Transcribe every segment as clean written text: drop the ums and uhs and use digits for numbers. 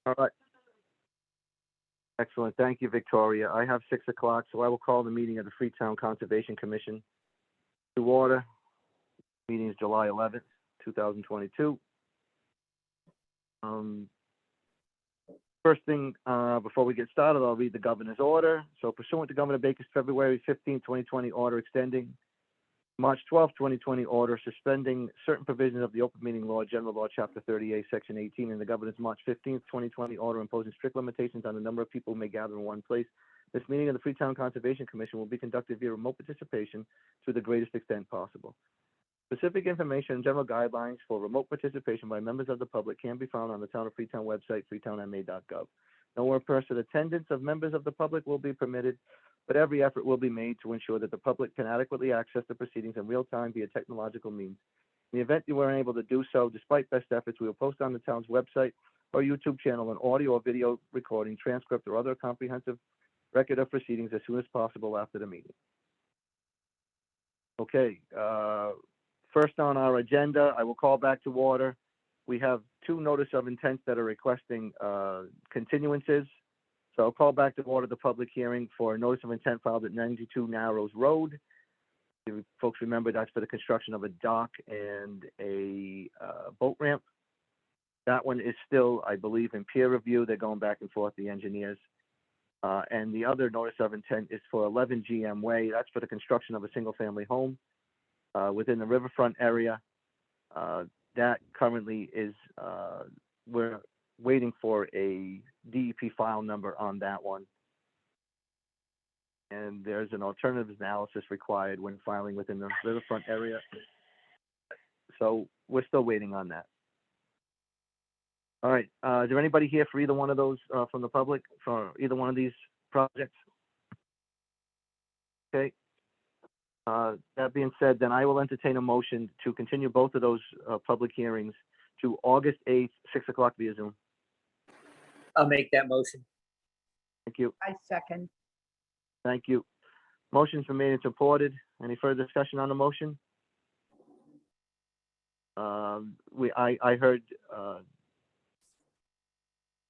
All right. Excellent. Thank you, Victoria. I have 6 o'clock, so I will call the meeting of the Freetown Conservation Commission to order. Meeting is July 11th, 2022. First thing, before we get started, I'll read the governor's order. So pursuant to Governor Baker's February 15, 2020 order extending March 12, 2020 order suspending certain provisions of the Open Meeting Law, General Law, Chapter 38, Section 18, and the governor's March 15, 2020 order imposing strict limitations on the number of people who may gather in one place. This meeting of the Freetown Conservation Commission will be conducted via remote participation to the greatest extent possible. Specific information and general guidelines for remote participation by members of the public can be found on the Town of Freetown website, freetownma.gov. No in-person attendance of members of the public will be permitted, but every effort will be made to ensure that the public can adequately access the proceedings in real time via technological means. In the event you were unable to do so, despite best efforts, we will post on the town's website or YouTube channel an audio or video recording, transcript, or other comprehensive record of proceedings as soon as possible after the meeting. Okay, first on our agenda, I will call back to order. We have 2 notice of intents that are requesting continuances. So I'll call back to order the public hearing for a notice of intent filed at 92 Narrows Road. If folks remember, that's for the construction of a dock and a boat ramp. That one is still, I believe, in peer review. They're going back and forth, the engineers. And the other notice of intent is for 11 GM Way. That's for the construction of a single-family home within the riverfront area. That currently is, we're waiting for a DEP file number on that one. And there's an alternative analysis required when filing within the riverfront area. So we're still waiting on that. All right, is there anybody here for either one of those from the public for either one of these projects? Okay. That being said, then I will entertain a motion to continue both of those public hearings to August 8th, 6 o'clock via Zoom. I'll make that motion. Thank you. I second. Thank you. Motion's been made and supported. Any further discussion on the motion? I heard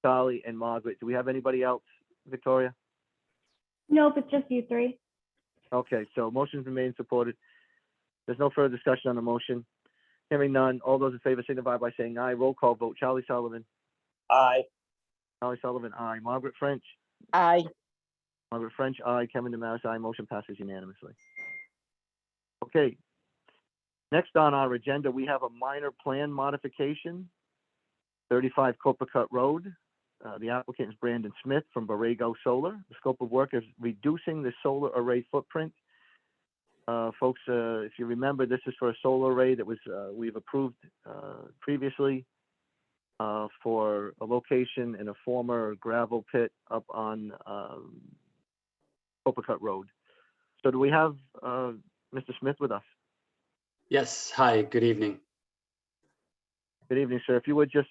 Charlie and Margaret. Do we have anybody else, Victoria? Nope, it's just you 3. Okay, so motion's been made and supported. There's no further discussion on the motion. Hearing none, all those in favor signify by saying aye. Roll call vote. Charlie Sullivan. Aye. Charlie Sullivan, aye. Margaret French. Aye. Margaret French, aye. Kevin Damaris, aye. Motion passes unanimously. Okay. Next on our agenda, we have a minor plan modification, 35 Copacabana Road. The applicant is Brandon Smith from Borrego Solar. The scope of work is reducing the solar array footprint. Folks, if you remember, this is for a solar array that was we've approved previously for a location in a former gravel pit up on Copacabana Road. So do we have Mr. Smith with us? Yes. Hi, good evening. Good evening, sir. If you would just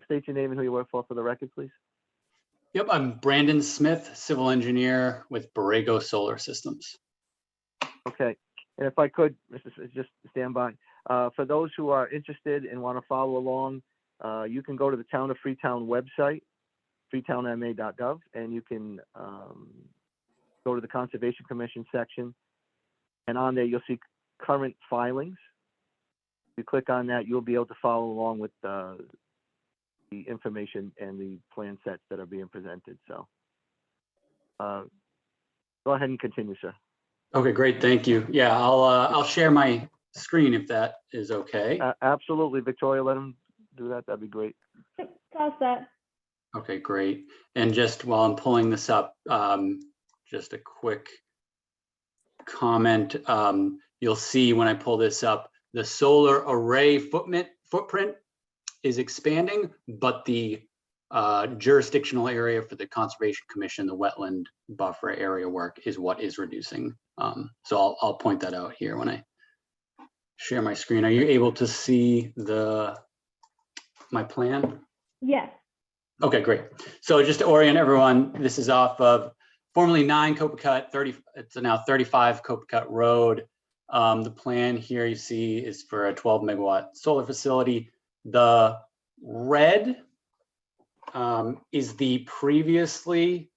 state your name and who you work for the record, please. Yep, I'm Brandon Smith, civil engineer with Borrego Solar Systems. Okay, and if I could, Mr. Smith, just stand by. For those who are interested and want to follow along, you can go to the Town of Freetown website, freetownma.gov, and you can go to the Conservation Commission section, and on there you'll see current filings. If you click on that, you'll be able to follow along with the information and the plan sets that are being presented. So go ahead and continue, sir. Okay, great, thank you. Yeah, I'll share my screen if that is okay. Absolutely, Victoria, let him do that. That'd be great. Toss that. Okay, great. And just while I'm pulling this up, just a quick comment. You'll see when I pull this up, the solar array footprint is expanding, but the jurisdictional area for the Conservation Commission, the wetland buffer area work is what is reducing. So I'll point that out here when I share my screen. Are you able to see my plan? Yes. Okay, great. So just to orient everyone, this is off of formerly 9 Copacabana, it's now 35 Copacabana Road. The plan here you see is for a 12 megawatt solar facility. The red is the previously,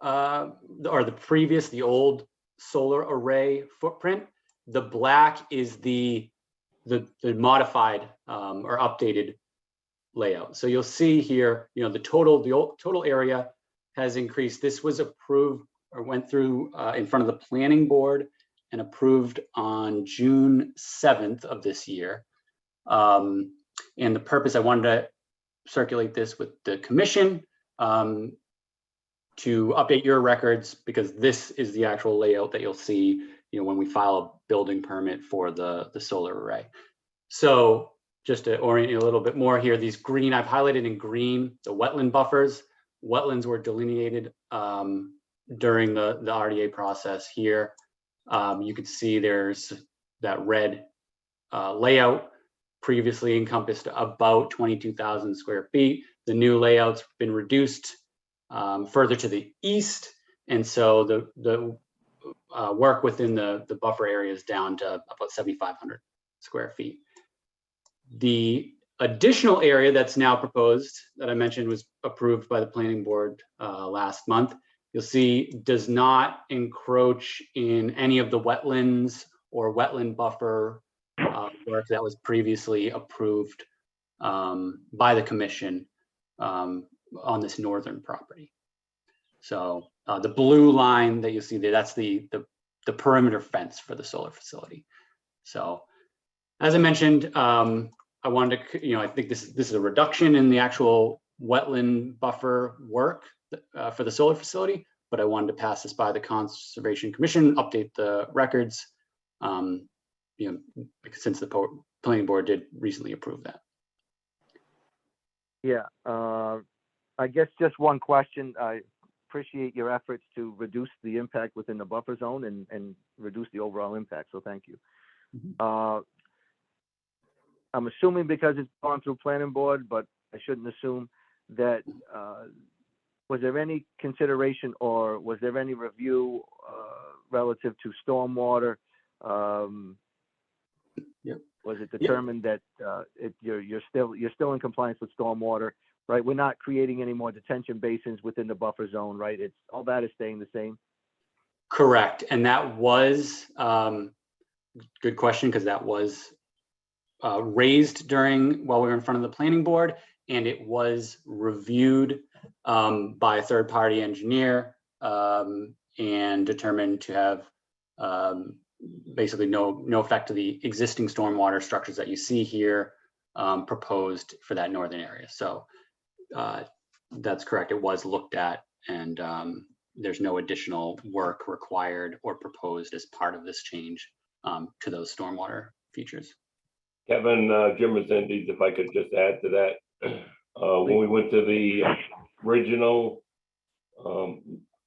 the old solar array footprint. The black is the modified or updated layout. So you'll see here, the total area has increased. This was approved or went through in front of the planning board and approved on June 7th of this year. And the purpose, I wanted to circulate this with the commission to update your records, because this is the actual layout that you'll see, when we file a building permit for the solar array. So just to orient you a little bit more here, these green, I've highlighted in green, the wetland buffers. Wetlands were delineated during the RDA process here. You could see there's that red layout previously encompassed about 22,000 square feet. The new layout's been reduced further to the east. And so the work within the buffer area is down to about 7,500 square feet. The additional area that's now proposed that I mentioned was approved by the planning board last month. You'll see does not encroach in any of the wetlands or wetland buffer work that was previously approved by the commission on this northern property. So the blue line that you see there, that's the perimeter fence for the solar facility. So as I mentioned, I wanted to, I think this is a reduction in the actual wetland buffer work for the solar facility, but I wanted to pass this by the Conservation Commission, update the records, since the planning board did recently approve that. Yeah, I guess just one question. I appreciate your efforts to reduce the impact within the buffer zone and reduce the overall impact, so thank you. I'm assuming because it's gone through planning board, but I shouldn't assume that, was there any consideration or was there any review relative to stormwater? Yep. Was it determined that you're still in compliance with stormwater, right? We're not creating any more detention basins within the buffer zone, right? It's all that is staying the same. Correct, and that was good question, because that was raised while we were in front of the planning board, and it was reviewed by a third-party engineer and determined to have basically no effect to the existing stormwater structures that you see here proposed for that northern area. So that's correct. It was looked at, and there's no additional work required or proposed as part of this change to those stormwater features. Kevin, Jim Resendes, if I could just add to that. When we went to the original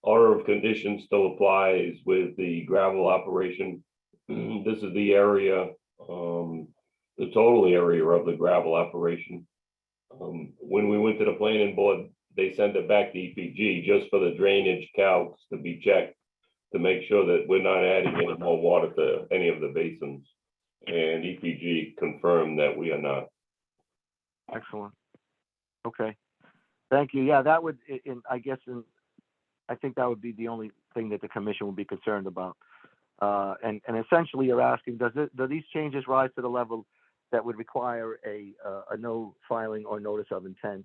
order of conditions still applies with the gravel operation. This is the area, the total area of the gravel operation. When we went to the planning board, they sent it back to EPG just for the drainage calcs to be checked to make sure that we're not adding any more water to any of the basins. And EPG confirmed that we are not. Excellent. Okay. Thank you. Yeah, that would, I think that would be the only thing that the commission would be concerned about. And essentially you're asking, do these changes rise to the level that would require a no filing or notice of intent?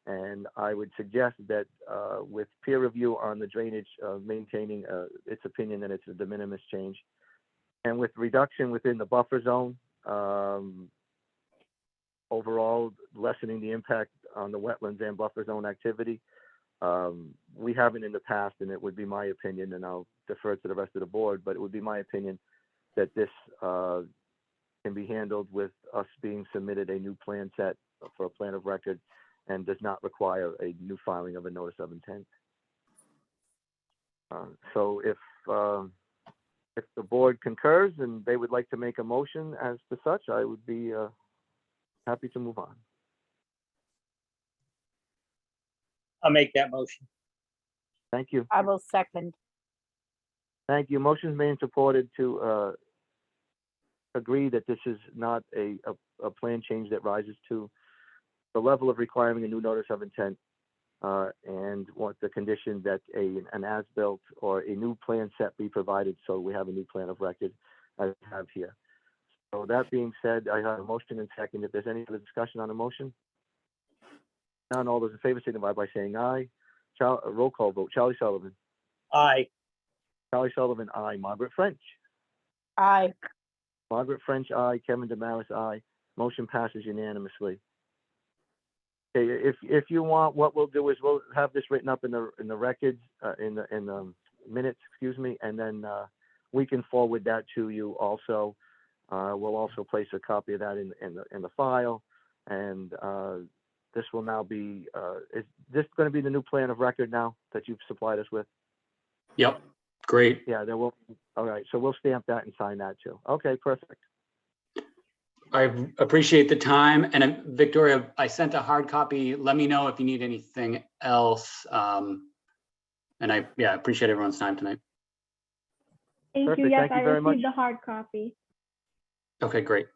And I would suggest that with peer review on the drainage, maintaining its opinion that it's a de minimis change, and with reduction within the buffer zone, overall lessening the impact on the wetlands and buffer zone activity. We haven't in the past, and it would be my opinion, and I'll defer to the rest of the board, but it would be my opinion that this can be handled with us being submitted a new plan set for a plan of record and does not require a new filing of a notice of intent. So if the board concurs and they would like to make a motion as to such, I would be happy to move on. I'll make that motion. Thank you. I will second. Thank you. Motion's made and supported to agree that this is not a plan change that rises to the level of requiring a new notice of intent, and want the condition that an as-built or a new plan set be provided, so we have a new plan of record as we have here. So that being said, I have a motion and second. If there's any other discussion on the motion? None, all those in favor signify by saying aye. Roll call vote. Charlie Sullivan. Aye. Charlie Sullivan, aye. Margaret French. Aye. Margaret French, aye. Kevin Damaris, aye. Motion passes unanimously. Okay, if you want, what we'll do is we'll have this written up in the records, in the minutes, excuse me, and then we can forward that to you also. We'll also place a copy of that in the file, and this will now be. Is this going to be the new plan of record now that you've supplied us with? Yep, great. Yeah, there will. All right, so we'll stamp that and sign that too. Okay, perfect. I appreciate the time. And Victoria, I sent a hard copy. Let me know if you need anything else. And I appreciate everyone's time tonight. Thank Perfect. you. Yes, Thank you I very much. received the hard copy. Okay, great.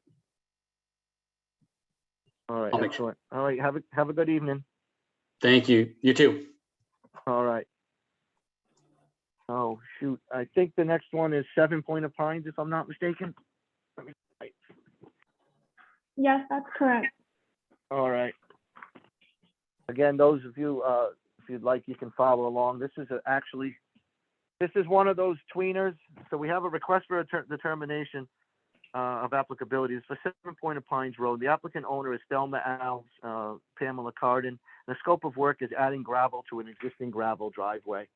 All right, I'll make sure. excellent. All right, have a good evening. Thank you. You too. All right. Oh, shoot. I think the next one is 7 Point of Pines, if I'm not mistaken. Let me- Yes, that's correct. All right. Again, those of you, if you'd like, you can follow along. This is this is one of those tweeners. So we have a request for a determination of applicability. It's for 7 Point of Pines Road. The applicant owner is Thelma Alves, Pamela Carden. The scope of work is adding gravel to an existing gravel driveway.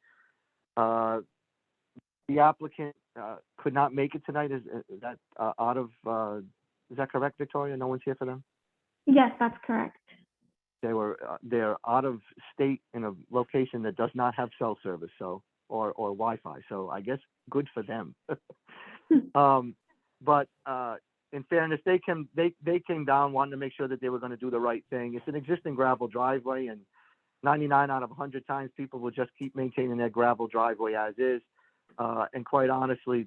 The applicant could not make it tonight. Is that out of, is that correct, Victoria? No one's here for them? Yes, that's correct. They're out of state in a location that does not have cell service, so, or Wi-Fi. So I guess good for them. But in fairness, they came down wanting to make sure that they were going to do the right thing. It's an existing gravel driveway, and 99 out of 100 times people will just keep maintaining their gravel driveway as is. And quite honestly,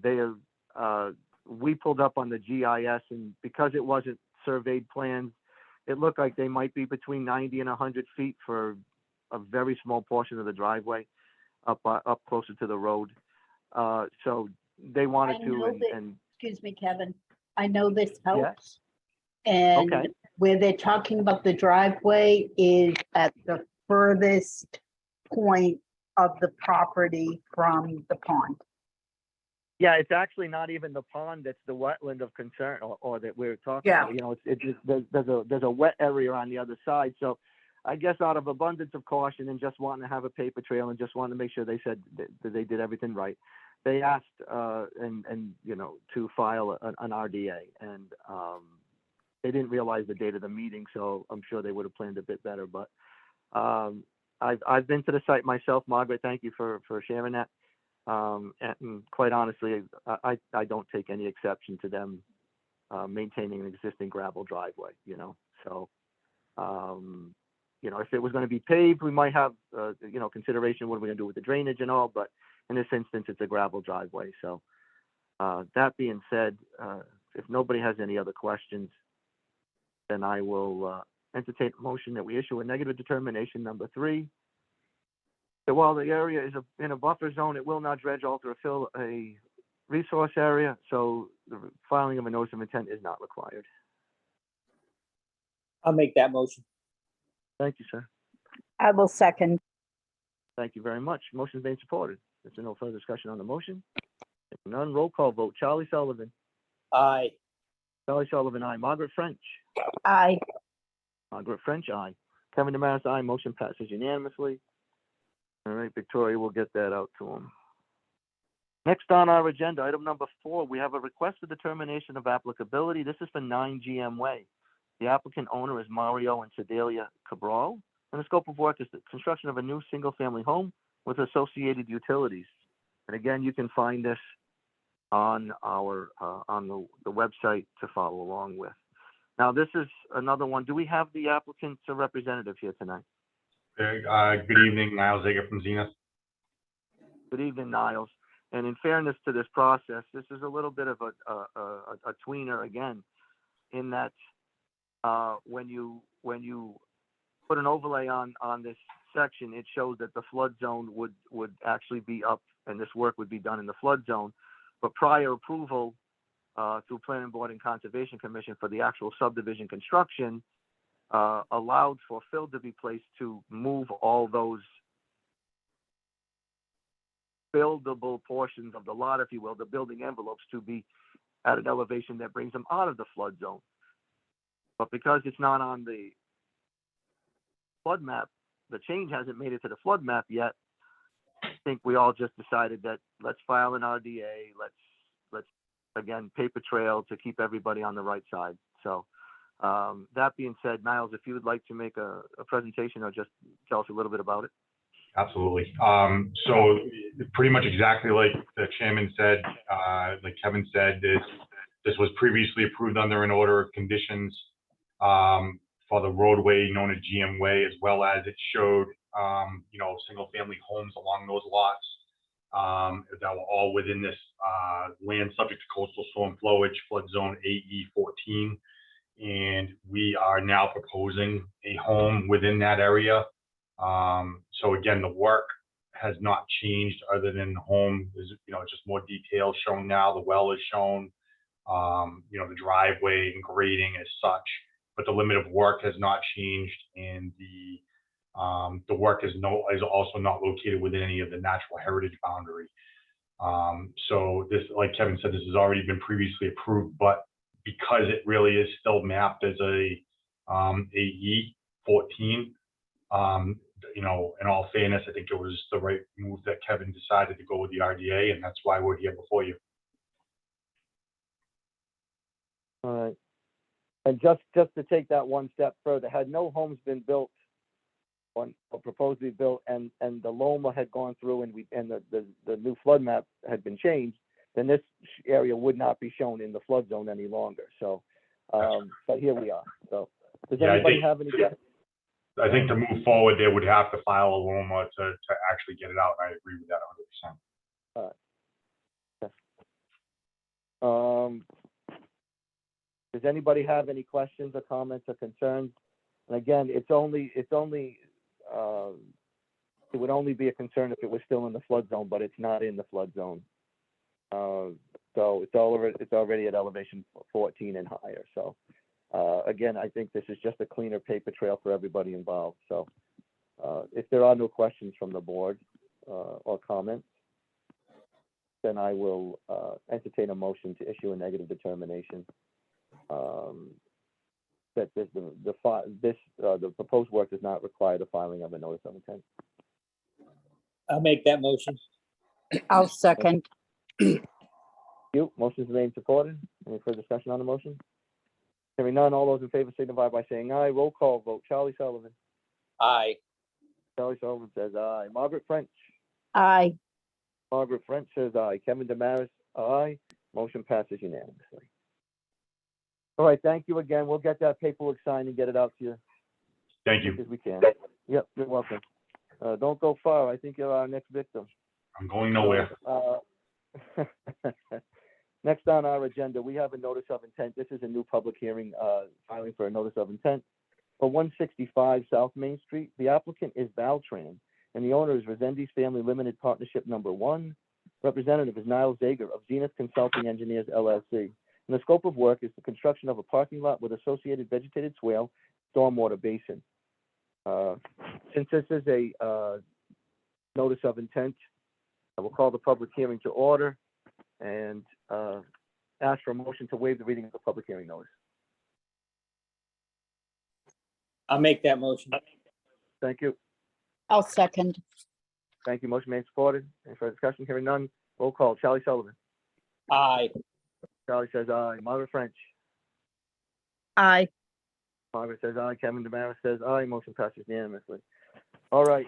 we pulled up on the GIS, and because it wasn't surveyed plans, it looked like they might be between 90 and 100 feet for a very small portion of the driveway up closer to the road. So they wanted I to, know that- and Excuse me, Kevin. I know this Yeah. helps. And Okay. where they're talking about the driveway is at the furthest point of the property from the pond. yeah, it's actually not even the pond that's the wetland of concern, or that we're talking Yeah. about. You know, there's a wet area on the other side. So I guess out of abundance of caution and just wanting to have a paper trail and just wanting to make sure they said that they did everything right, they asked and you know, to file an RDA, and they didn't realize the date of the meeting, so I'm sure they would have planned a bit better. But I've been to the site myself, Margaret. Thank you for sharing that. And quite honestly, I don't take any exception to them maintaining an existing gravel driveway, you know. So, you know, if it was going to be paved, we might have, you know, consideration, what are we going to do with the drainage and all, but in this instance, it's a gravel driveway. So that being said, if nobody has any other questions, then I will entertain a motion that we issue a negative determination number 3. That while the area is in a buffer zone, it will not dredge, alter, or fill a resource area, so the filing of a notice of intent is not required. I'll make that motion. Thank you, sir. I will second. Thank you very much. Motion's been supported. Is there no further discussion on the motion? If none, roll call vote. Charlie Sullivan. Aye. Charlie Sullivan, aye. Margaret French. Aye. Margaret French, aye. Kevin Damaris, aye. Motion passes unanimously. All right, Victoria, we'll get that out to him. Next on our agenda, item number 4, we have a request for determination of applicability. This is for 9 GM Way. The applicant owner is Mario and Sedalia Cabral, and the scope of work is the construction of a new single-family home with associated utilities. And again, you can find this on our on the website to follow along with. Now, this is another one. Do we have the applicant's representative here tonight? Good evening, Niles Zager from Zenith. Good evening, Niles. And in fairness to this process, this is a little bit of a tweener again, in that when you put an overlay on this section, it shows that the flood zone would actually be up, and this work would be done in the flood zone. But prior approval through Planning Board and Conservation Commission for the actual subdivision construction allowed for fill to be placed to move all those buildable portions of the lot, if you will, the building envelopes, to be at an elevation that brings them out of the flood zone. But because it's not on the flood map, the change hasn't made it to the flood map yet. I think we all just decided that let's file an RDA, let's again, paper trail to keep everybody on the right side. So that being said, Niles, if you would like to make a presentation or just tell us a little bit about it. Absolutely. So pretty much exactly like the chairman said, like Kevin said, this was previously approved under an order of conditions for the roadway known as GM Way, as well as it showed, single family homes along those lots that were all within this land subject to coastal storm flowage, flood zone AE 14. And we are now proposing a home within that area. So again, the work has not changed other than the home is, just more details shown now. The well is shown, the driveway and grading as such, but the limit of work has not changed, and the work is also not located within any of the natural heritage boundary. So this, like Kevin said, this has already been previously approved, but because it really is still mapped as a AE 14, in all fairness, I think it was the right move that Kevin decided to go with the RDA, and that's why we're here before you. All right. And just to take that one step further, had no homes been built or proposed to be built, and the LOMA had gone through and the new flood map had been changed, then this area would not be shown in the flood zone any longer. So, but here we are. So, does anybody have any? I think to move forward, they would have to file a LOMA to actually get it out. I agree with that 100%. Does anybody have any questions or comments or concerns? And again, it would only be a concern if it was still in the flood zone, but it's not in the flood zone. So it's already at elevation 14 and higher. So again, I think this is just a cleaner paper trail for everybody involved. So if there are no questions from the board or comments, then I will entertain a motion to issue a negative determination that the proposed work does not require the filing of a notice of intent. I'll make that motion. I'll second. Motion's made and supported. Any further discussion on the motion? Hearing none, all those in favor signify by saying aye. Roll call vote. Charlie Sullivan. Aye. Charlie Sullivan says aye. Margaret French. Aye. Margaret French says aye. Kevin Damaris, aye. Motion passes unanimously. All right, thank you again. We'll get that paperwork signed and get it out to you Thank as you. quick as we can. Yep, you're welcome. Don't go far. I think you're our next victim. I'm going nowhere. Next on our agenda, we have a notice of intent. This is a new public hearing, filing for a notice of intent for 165 South Main Street. The applicant is Valtran, and the owner is Resendes Family Limited Partnership Number 1. Representative is Niles Zager of Zenith Consulting Engineers, LLC. And the scope of work is the construction of a parking lot with associated vegetated swale, stormwater basin. Since this is a notice of intent, I will call the public hearing to order and ask for a motion to waive the reading of the public hearing notice. I'll make that motion. Thank you. I'll second. Thank you. Motion made and supported. Any further discussion? Hearing none. Roll call. Charlie Sullivan. Aye. Charlie says aye. Margaret French. Aye. Margaret says aye. Kevin Damaris says aye. Motion passes unanimously. All right.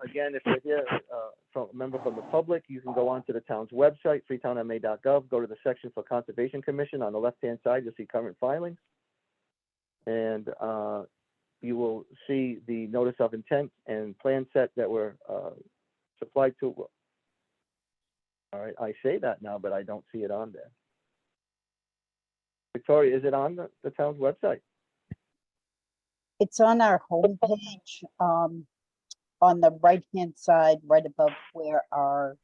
Again, if you're here from a member from the public, you can go onto the town's website, freetownma.gov, go to the section for Conservation Commission. On the left-hand side, you'll see current filings. And you will see the notice of intent and plan set that were supplied to All right, I say that now, but I don't see it on there. Victoria, is it on the town's website? It's on our homepage, on the right-hand side, right above where our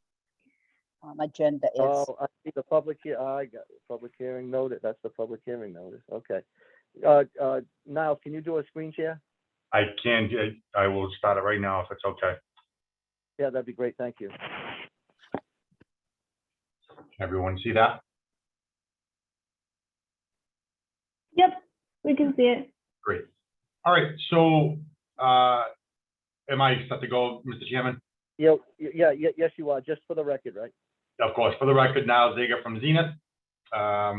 agenda is. Oh, I see the public here, I got it, public hearing notice, that's the public hearing notice, okay. Niles, can you do a screen share? I can, I will start it right now if it's okay. Yeah, that'd be great, thank you. Everyone see that? Yep, we can see it. Great. All right, so am I set to go, Mr. Chairman? Yeah, yes, you are, just for the record, right? Of course, for the record, now Zager from Zenith.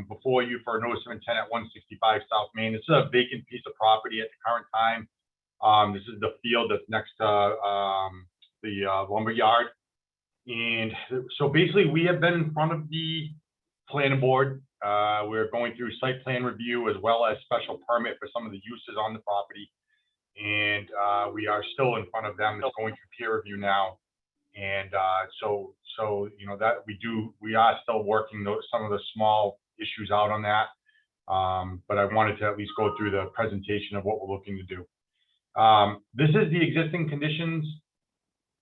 Before you for a notice of intent at 165 South Main. This is a vacant piece of property at the current time. This is the field that's next to the lumber yard. And so basically we have been in front of the planning board. We're going through site plan review as well as special permit for some of the uses on the property. And we are still in front of them. It's going through peer review now. And so you know that we are still working some of the small issues out on that. But I wanted to at least go through the presentation of what we're looking to do. This is the existing conditions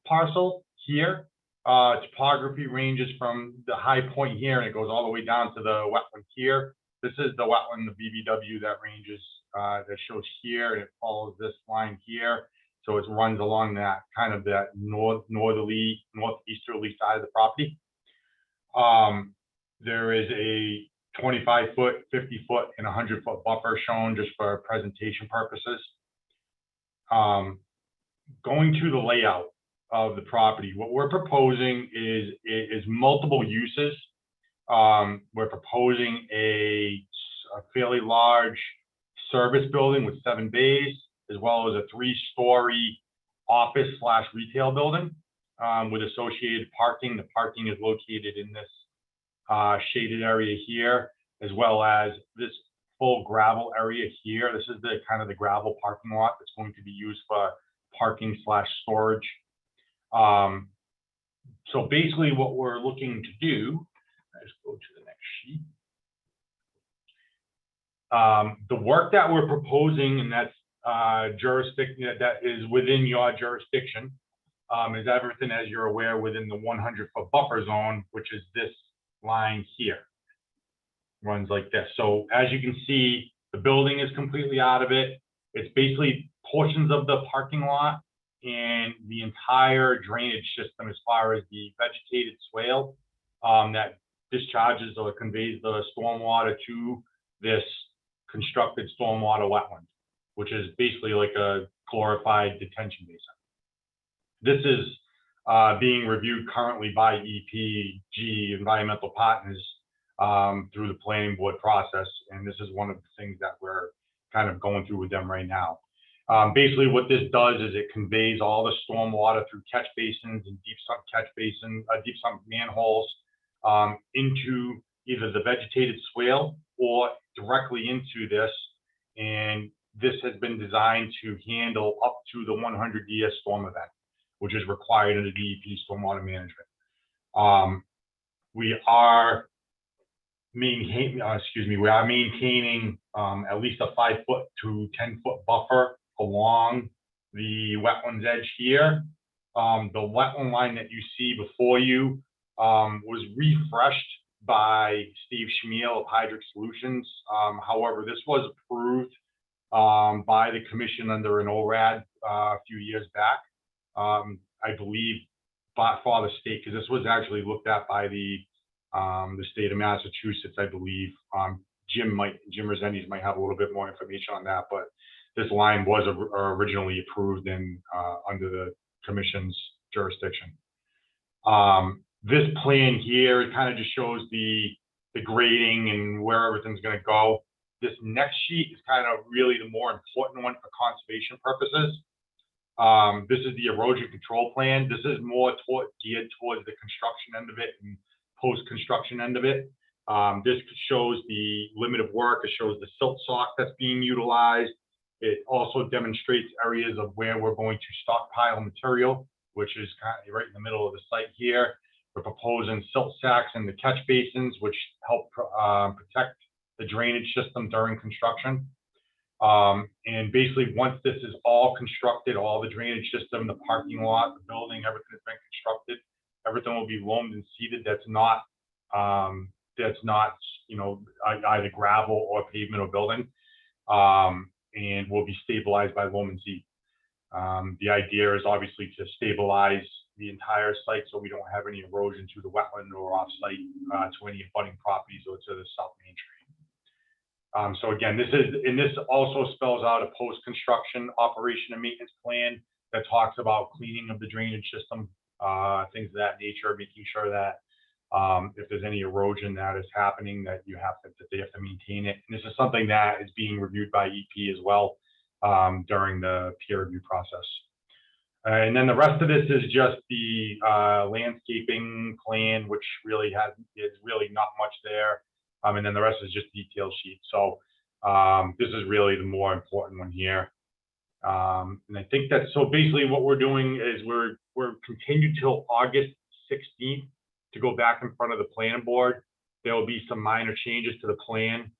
parcel here. Topography ranges from the high point here and it goes all the way down to the wetland here. This is the wetland, the BBW that ranges, that shows here, and it follows this line here. So it runs along that kind of that northeasterly side of the property. There is a 25-foot, 50-foot, and 100-foot buffer shown just for presentation purposes. Going to the layout of the property, what we're proposing is multiple uses. We're proposing a fairly large service building with 7 bays, as well as a 3-story office/retail building with associated parking. The parking is located in this shaded area here, as well as this full gravel area here. This is the kind of the gravel parking lot that's going to be used for parking/storage. So basically what we're looking to do, let's go to the next sheet. The work that we're proposing, and that's jurisdiction that is within your jurisdiction, is everything, as you're aware, within the 100-foot buffer zone, which is this line here. Runs like this. So as you can see, the building is completely out of it. It's basically portions of the parking lot and the entire drainage system as far as the vegetated swale that discharges or conveys the stormwater to this constructed stormwater wetland, which is basically like a glorified detention basin. This is being reviewed currently by EPG, Environmental Partners, through the planning board process. And this is one of the things that we're kind of going through with them right now. Basically what this does is it conveys all the stormwater through catch basins and deep sump catch basin, deep sump manholes into either the vegetated swale or directly into this. And this has been designed to handle up to the 100-year storm event, which is required under DEP stormwater management. We are maintaining at least a 5-foot to 10-foot buffer along the wetlands edge here. The wetland line that you see before you was refreshed by Steve Schmiel of Hydric Solutions. However, this was approved by the commission under an ORAD a few years back. I believe for the state, because this was actually looked at by the state of Massachusetts, I believe. Jim Resendes might have a little bit more information on that, but this line was originally approved in under the commission's jurisdiction. This plan here, it kind of just shows the grading and where everything's going to go. This next sheet is kind of really the more important one for conservation purposes. This is the erosion control plan. This is more geared towards the construction end of it and post-construction end of it. This shows the limit of work. It shows the silt sock that's being utilized. It also demonstrates areas of where we're going to stockpile material, which is kind of right in the middle of the site here. We're proposing silt sacks in the catch basins, which help protect the drainage system during construction. And basically, once this is all constructed, all the drainage system, the parking lot, the building, everything has been constructed, everything will be loamed and seeded. That's not, you know, either gravel or pavement or building, and will be stabilized by loam and seed. The idea is obviously to stabilize the entire site so we don't have any erosion to the wetland or off-site to any abutting properties or to the South Main Street. So again, this also spells out a post-construction operation and maintenance plan that talks about cleaning of the drainage system, things of that nature, making sure that if there's any erosion that is happening, that they have to maintain it. And this is something that is being reviewed by EP as well during the peer review process. And then the rest of this is just the landscaping plan, which really is really not much there. And then the rest is just detail sheets. So this is really the more important one here. And I think that, so basically what we're doing is we're continued till August 16th to go back in front of the planning board. There will be some minor changes to the plan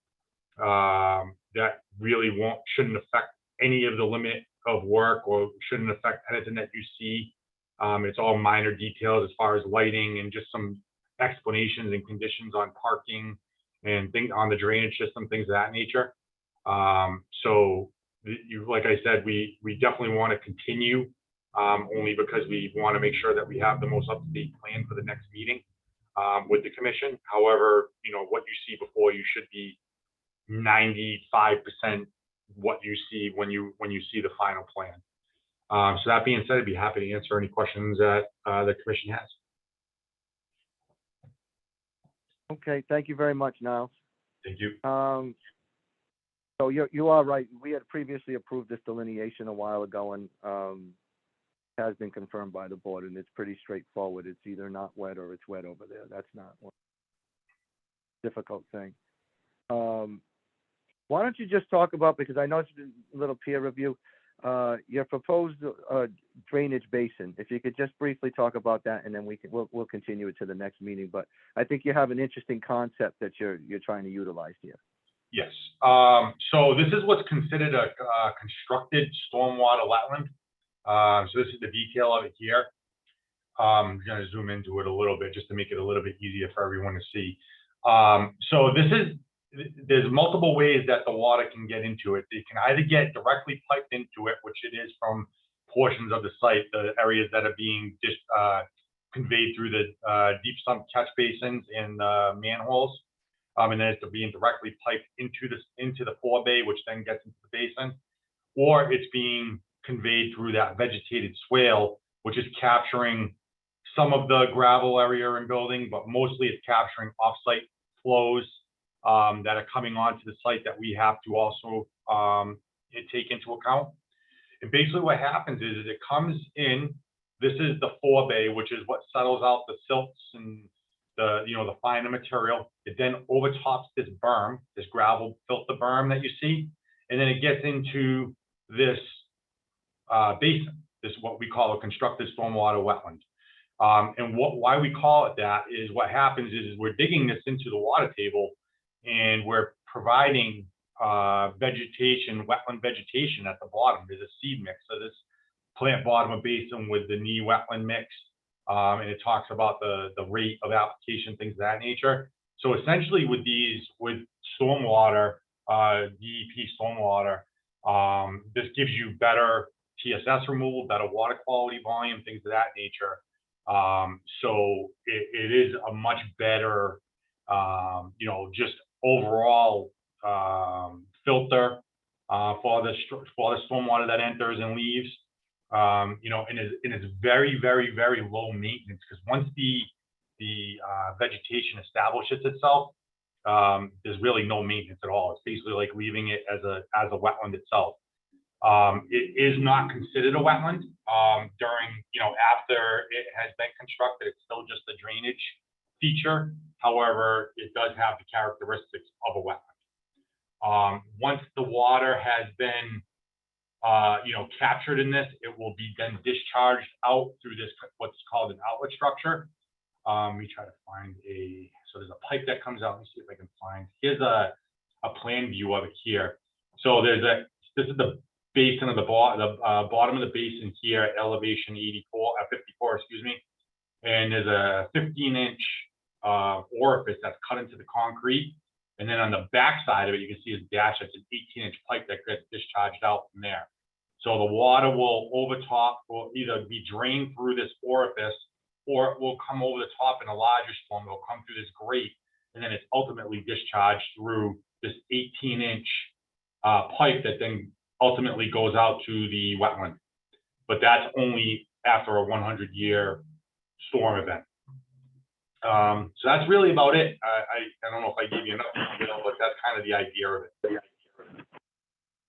that really shouldn't affect any of the limit of work or shouldn't affect anything that you see. It's all minor details as far as lighting and just some explanations and conditions on parking and things on the drainage system, things of that nature. So like I said, we definitely want to continue only because we want to make sure that we have the most up-to-date plan for the next meeting with the commission. However, you know, what you see before you should be 95% what you see when you see the final plan. So that being said, I'd be happy to answer any questions that the commission has. Okay, thank you very much, Niles. Thank you. So you are right. We had previously approved this delineation a while ago, and has been confirmed by the board, and it's pretty straightforward. It's either not wet or it's wet over there. That's not one difficult thing. Why don't you just talk about, because I know it's a little peer review, your proposed drainage basin. If you could just briefly talk about that, and then we'll continue it to the next meeting. But I think you have an interesting concept that you're trying to utilize here. Yes. So this is what's considered a constructed stormwater wetland. So this is the detail of it here. I'm going to zoom into it a little bit just to make it a little bit easier for everyone to see. So there's multiple ways that the water can get into it. It can either get directly piped into it, which it is from portions of the site, the areas that are being just conveyed through the deep sump catch basins and manholes. And then it's being directly piped into the forebay, which then gets into the basin, or it's being conveyed through that vegetated swale, which is capturing some of the gravel area and building, but mostly it's capturing off-site flows that are coming onto the site that we have to also take into account. And basically what happens is it comes in, this is the forebay, which is what settles out the silts and the finer material. It then overtops this berm, this gravel filter berm that you see, and then it gets into this basin. This is what we call a constructed stormwater wetland. And why we call it that is what happens is we're digging this into the water table and we're providing vegetation, wetland vegetation at the bottom. There's a seed mix. So this plant bottom of basin with the knee wetland mix. And it talks about the rate of application, things of that nature. So essentially with stormwater, DEP stormwater, this gives you better TSS removal, better water quality volume, things of that nature. So it is a much better, just overall filter for the stormwater that enters and leaves. And it's very, very, very low maintenance, because once the vegetation establishes itself, there's really no maintenance at all. It's basically like leaving it as a wetland itself. It is not considered a wetland after it has been constructed. It's still just a drainage feature. However, it does have the characteristics of a wetland. Once the water has been captured in this, it will be then discharged out through this, what's called an outlet structure. We try to find so there's a pipe that comes out. Let me see if I can find, here's a plan view of it here. So this is the basin of the bottom of the basin here at elevation 54, excuse me. And there's a 15-inch orifice that's cut into the concrete. And then on the back side of it, you can see a dash. That's an 18-inch pipe that gets discharged out from there. So the water will either be drained through this orifice, or it will come over the top in a larger storm. It'll come through this grate, and then it's ultimately discharged through this 18-inch pipe that then ultimately goes out to the wetland. But that's only after a 100-year storm event. So that's really about it. I don't know if I gave you enough detail, but that's kind of the idea of it.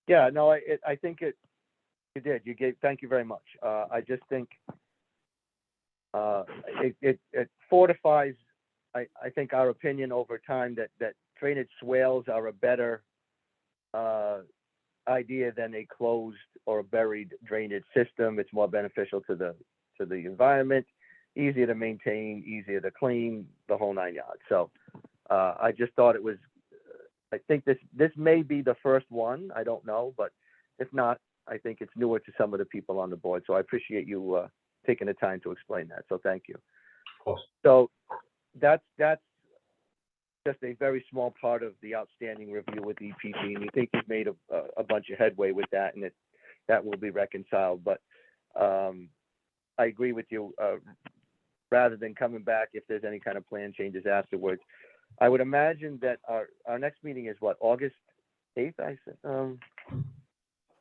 Yeah, no, I think you did. Thank you very much. I just think it fortifies, I think, our opinion over time that drainage swales are a better idea than a closed or buried drainage system. It's more beneficial to the environment, easier to maintain, easier to clean, the whole 9 yards. So I just thought it was, I think this may be the first one. I don't know, but if not, I think it's newer to some of the people on the board. So I appreciate you taking the time to explain that. So thank you. Of course. So that's just a very small part of the outstanding review with EPC, and we think he's made a bunch of headway with that, and that will be reconciled. But I agree with you. Rather than coming back if there's any kind of plan changes afterwards, I would imagine that our next meeting is what, August 8th? I said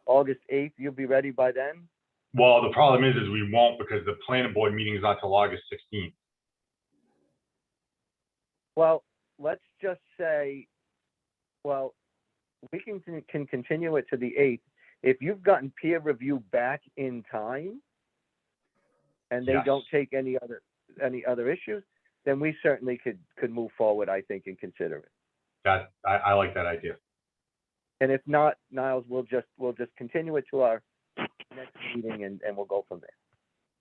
August 8th. You'll be ready by then? Well, the problem is we won't, because the planning board meeting is not till August 16th. Well, let's just say, well, we can continue it to the 8th. If you've gotten peer review back in time and they Yes. don't take any other issues, then we certainly could move forward, I think, and consider it. I like that idea. And if not, Niles, we'll just continue it to our next meeting and we'll go from there.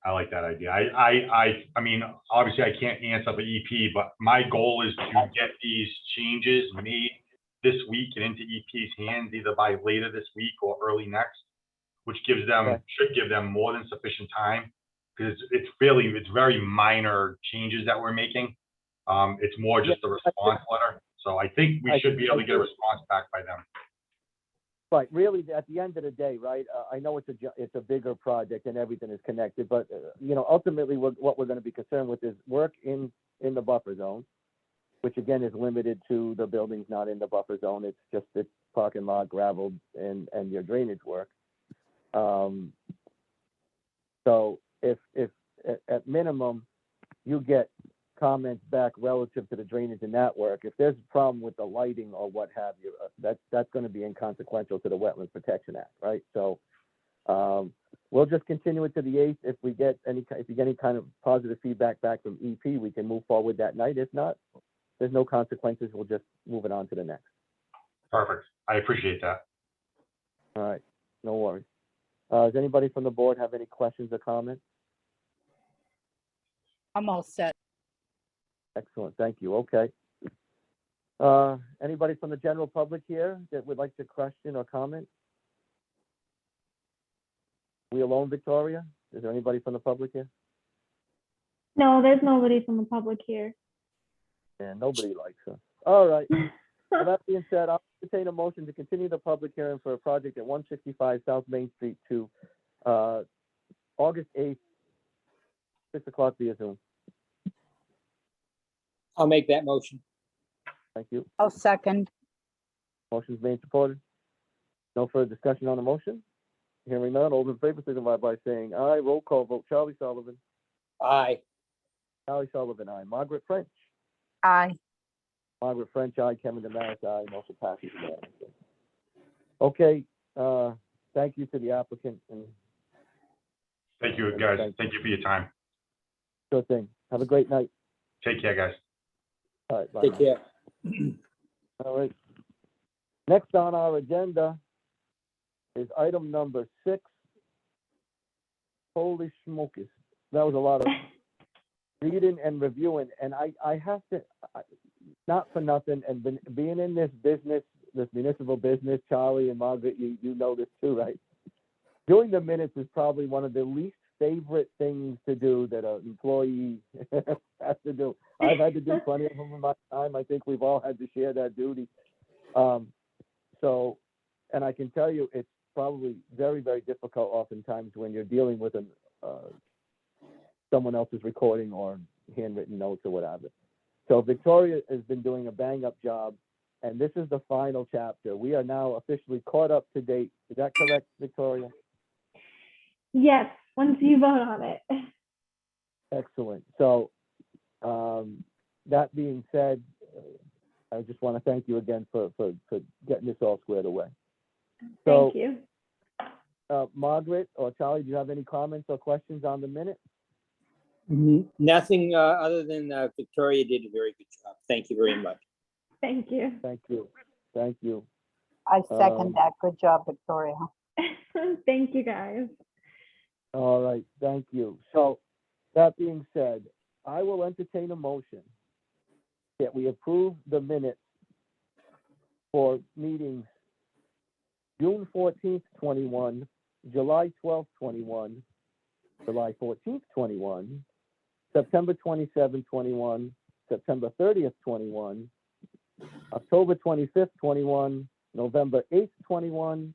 I like that idea. I mean, obviously I can't answer for EP, but my goal is to get these changes made this week and into EP's hands either by later this week or early next, which gives them, Okay. should give them more than sufficient time, because it's very minor changes that we're making. It's more just a response letter. So I think we should be able to get a response back by then. Right, really, at the end of the day, right, I know it's a bigger project and everything is connected, but, ultimately, what we're going to be concerned with is work in the buffer zone, which again is limited to the buildings not in the buffer zone. It's just the parking lot, gravel, and your drainage work. So if at minimum, you get comments back relative to the drainage and that work, if there's a problem with the lighting or what have you, that's going to be inconsequential to the Wetlands Protection Act, right? So we'll just continue it to the 8th. If you get any kind of positive feedback back from EP, we can move forward that night. If not, there's no consequences. We'll just move it on to the next. Perfect. I appreciate that. All right, no worries. Does anybody from the board have any questions or comments? I'm all set. Excellent, thank you. Okay. Anybody from the general public here that would like to question or comment? We alone, Victoria? Is there anybody from the public here? No, there's nobody from the public here. Yeah, nobody likes her. All right. Well, that being said, I'll entertain a motion to continue the public hearing for a project at 165 South Main Street to August 8th, 6 o'clock via Zoom. I'll make that motion. Thank you. I'll second. Motion's made, supported. No further discussion on the motion. Hearing none, all in favor signify by saying aye. Roll call vote. Charlie Sullivan. Aye. Charlie Sullivan, aye. Margaret French. Aye. Margaret French, aye. Kevin Demaris, aye. Motion passes unanimously. Okay, thank you to the applicant, and Thank you, guys. Thank you for your time. sure thing. Have a great night. Take care, guys. All right, bye. Take care. All right. Next on our agenda is item number 6. Holy smokes. That was a lot of reading and reviewing, and I have to, not for nothing, and being in this business, this municipal business, Charlie and Margaret, you know this too, right? Doing the minutes is probably one of the least favorite things to do that an employee has to do. I've had to do plenty of them in my time. I think we've all had to share that duty. So, and I can tell you, it's probably very, very difficult oftentimes when you're dealing with someone else's recording or handwritten notes or whatever. So Victoria has been doing a bang-up job, and this is the final chapter. We are now officially caught up to date. Is that correct, Victoria? Yes, once you vote on it. Excellent. So, that being said, I just want to thank you again for getting this all squared away. So, Thank you. Margaret or Charlie, do you have any comments or questions on the minute? Nothing other than Victoria did a very good job. Thank you very much. Thank you. Thank you. Thank you. I second Um, that. Good job, Victoria. Thank you, guys. All right, thank you. So, that being said, I will entertain a motion that we approve the minutes for meetings June 14th, 21, July 12th, 21, July 14th, 21, September 27th, 21, September 30th, 21, October 25th, 21, November 8th, 21,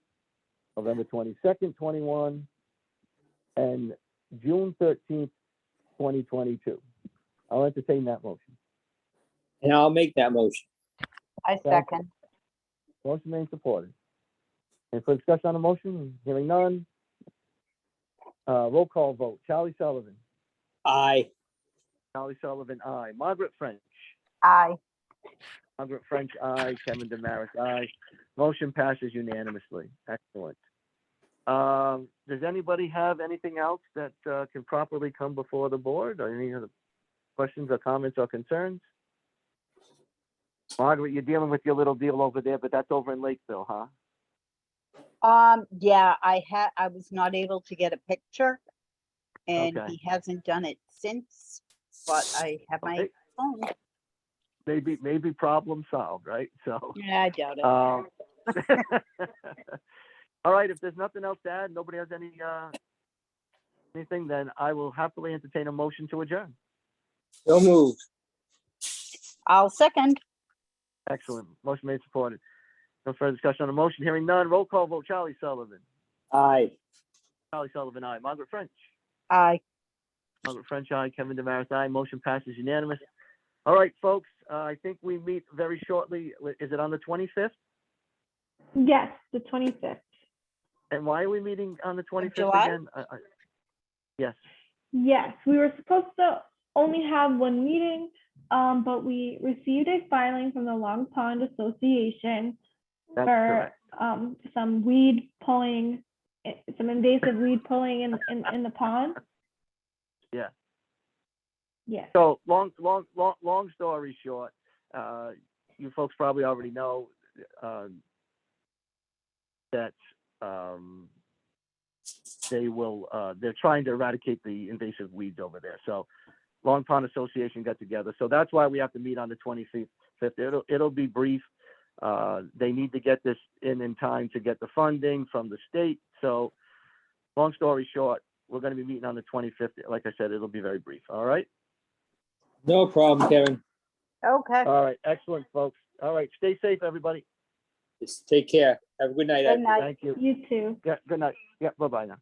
November 22nd, 21, and June 13th, 2022. I'll entertain that motion. And I'll make that motion. I Thank second. Motion made and supported. Any further discussion on the motion? Hearing none. Roll call vote. Charlie Sullivan. Aye. Charlie Sullivan, aye. Margaret French. Aye. Margaret French, aye. Kevin Damaris, aye. Motion passes unanimously. Excellent. Does anybody have anything else that can properly come before the board, or any other questions or comments or concerns? Margaret, you're dealing with your little deal over there, but that's over in Lakeville, huh? Yeah, I was not able to get a picture, and Okay. he hasn't done it since, but I have my Okay. phone. Maybe problem solved, right? So. Yeah, I doubt it. All right, if there's nothing else to add, nobody has anything, then I will happily entertain a motion to adjourn. So moved. I'll second. Excellent. Motion made, supported. No further discussion on the motion. Hearing none. Roll call vote. Charlie Sullivan. Aye. Charlie Sullivan, aye. Margaret French. Aye. Margaret French, aye. Kevin Damaris, aye. Motion passes unanimous. All right, folks. I think we meet very shortly. Is it on the 25th? Yes, the 25th. And why are we meeting on the 25th July? again? Yes. Yes, we were supposed to only have one meeting, but we received a filing from the Long Pond Association That's for correct. some weed pulling, some invasive weed pulling in the pond. Yeah. Yes. So long story short, you folks probably already know that they're trying to eradicate the invasive weeds over there. So Long Pond Association got together. So that's why we have to meet on the 25th. It'll be brief. They need to get this in time to get the funding from the state. So long story short, we're going to be meeting on the 25th. Like I said, it'll be very brief. All right. No problem, Kevin. Okay. All right. Excellent, folks. All right. Stay safe, everybody. Just take care. Have a good night. Good night. Thank you. You too. Yeah. Good night. Yeah. Bye-bye now.